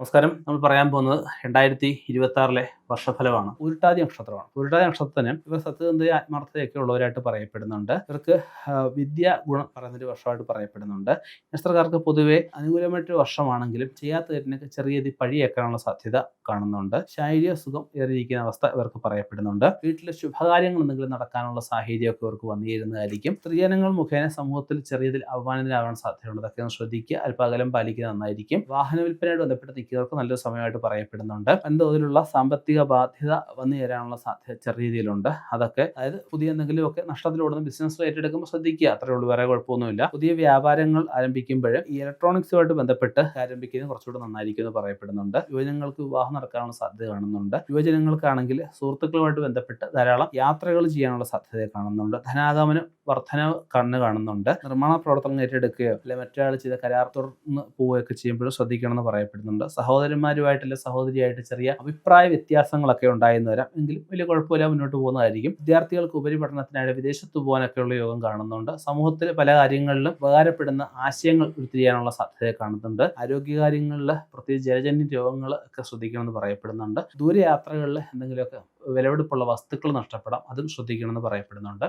നമസ്കാരം. നമ്മൾ പറയാൻ പോകുന്നത് 2026 വർഷഫലമാണ്. പൂരിട്ടാതി നക്ഷത്രമാണ്. പൂരിട്ടാതി നക്ഷത്രത്തിന് ഇവർ സത്യസന്ധതയും ആത്മാർത്ഥതയൊക്കെ ഉള്ളവരായിട്ട് പറയപ്പെടുന്നുണ്ട്. ഇവർക്ക് വിദ്യ ഗുണം പറയുന്നൊരു വർഷമായിട്ട് പറയപ്പെടുന്നുണ്ട്. നക്ഷത്രക്കാർക്ക് പൊതുവെ അനുകൂലമായിട്ടൊരു വർഷമാണെങ്കിലും ചെയ്യാത്ത തെറ്റിനൊക്കെ ചെറിയ പഴിയേക്കാനുള്ള സാധ്യത കാണുന്നുണ്ട്. ശാരീരിക സുഖം ഏറിയിരിക്കുന്ന അവസ്ഥ ഇവർക്ക് പറയപ്പെടുന്നുണ്ട്. വീട്ടിലെ ശുഭകാര്യങ്ങൾ എന്തെങ്കിലും നടക്കാനുള്ള സാഹചര്യമൊക്കെ ഇവർക്ക് വന്നുചേരുന്നതായിരിക്കും. സ്ത്രീജനങ്ങൾ മുഖേന സമൂഹത്തിൽ ചെറിയതിൽ അപമാനിതരാകാൻ സാധ്യതയുണ്ട്. അതൊക്കെ ഒന്ന് ശ്രദ്ധിക്കുക. അല്പകലം പാലിക്കുന്നത് നന്നായിരിക്കും. വാഹന വിൽപ്പനയോട് ബന്ധപ്പെട്ട് നിൽക്കുന്നവർക്ക് നല്ലൊരു സമയമായിട്ട് പറയപ്പെടുന്നുണ്ട്. വൻതോതിലുള്ള സാമ്പത്തിക ബാധ്യത വന്നു ചേരാനുള്ള സാധ്യത ചെറിയ രീതിയിലുണ്ട്. അതൊക്കെ അതായത് പുതിയ എന്തെങ്കിലുമൊക്കെ നഷ്ടത്തിലോടുന്ന ബിസിനസ് ഏറ്റെടുക്കുമ്പോൾ ശ്രദ്ധിക്കുക. അത്രേ ഉള്ളൂ, വേറെ കുഴപ്പമൊന്നുമില്ല. പുതിയ വ്യാപാരങ്ങൾ ആരംഭിക്കുമ്പോൾ ഈ ഇലക്ട്രോണിക്സുമായിട്ട് ബന്ധപ്പെട്ട് ആരംഭിക്കുന്നത് കുറച്ചുകൂടെ നന്നായിരിക്കും എന്ന് പറയപ്പെടുന്നുണ്ട്. യുവജനങ്ങൾക്ക് വിവാഹം നടക്കാനുള്ള സാധ്യത കാണുന്നുണ്ട്. യുവജനങ്ങൾക്കാണെങ്കിൽ സുഹൃത്തുക്കളുമായിട്ട് ബന്ധപ്പെട്ട് ധാരാളം യാത്രകൾ ചെയ്യാനുള്ള സാധ്യത കാണുന്നുണ്ട്. ധനാഗമനം വർധനവ് കാണുന്നുണ്ട്. നിർമ്മാണ പ്രവർത്തനങ്ങൾ ഏറ്റെടുക്കുകയോ അല്ലെങ്കിൽ മറ്റൊരാൾ ചെയ്ത കരാർ തുറന്ന് പോവുകയൊക്കെ ചെയ്യുമ്പോഴും ശ്രദ്ധിക്കണമെന്ന് പറയപ്പെടുന്നുണ്ട്. സഹോദരന്മാരുമായിട്ടല്ല സഹോദരിയായിട്ട് ചെറിയ അഭിപ്രായ വ്യത്യാസങ്ങളൊക്കെ ഉണ്ടായെന്ന് വരാം. എങ്കിലും വലിയ കുഴപ്പമില്ല, മുന്നോട്ട് പോകുന്നതായിരിക്കും. വിദ്യാർത്ഥികൾക്ക് ഉപരിപഠനത്തിനായിട്ട് വിദേശത്ത് പോകാനൊക്കെയുള്ള യോഗം കാണുന്നുണ്ട്. സമൂഹത്തിൽ പല കാര്യങ്ങളിലും ഉപകാരപ്പെടുന്ന ആശയങ്ങൾ ഉരുത്തിരിയാനുള്ള സാധ്യത കാണുന്നുണ്ട്. ആരോഗ്യകാര്യങ്ങളിൽ പ്രത്യേകിച്ച് ജലജന്യ രോഗങ്ങൾ ഒക്കെ ശ്രദ്ധിക്കണമെന്ന് പറയപ്പെടുന്നുണ്ട്. ദൂരയാത്രകളിൽ എന്തെങ്കിലുമൊക്കെ വിലപിടിപ്പുള്ള വസ്തുക്കൾ നഷ്ടപ്പെടാം, അതും ശ്രദ്ധിക്കണമെന്ന് പറയപ്പെടുന്നുണ്ട്.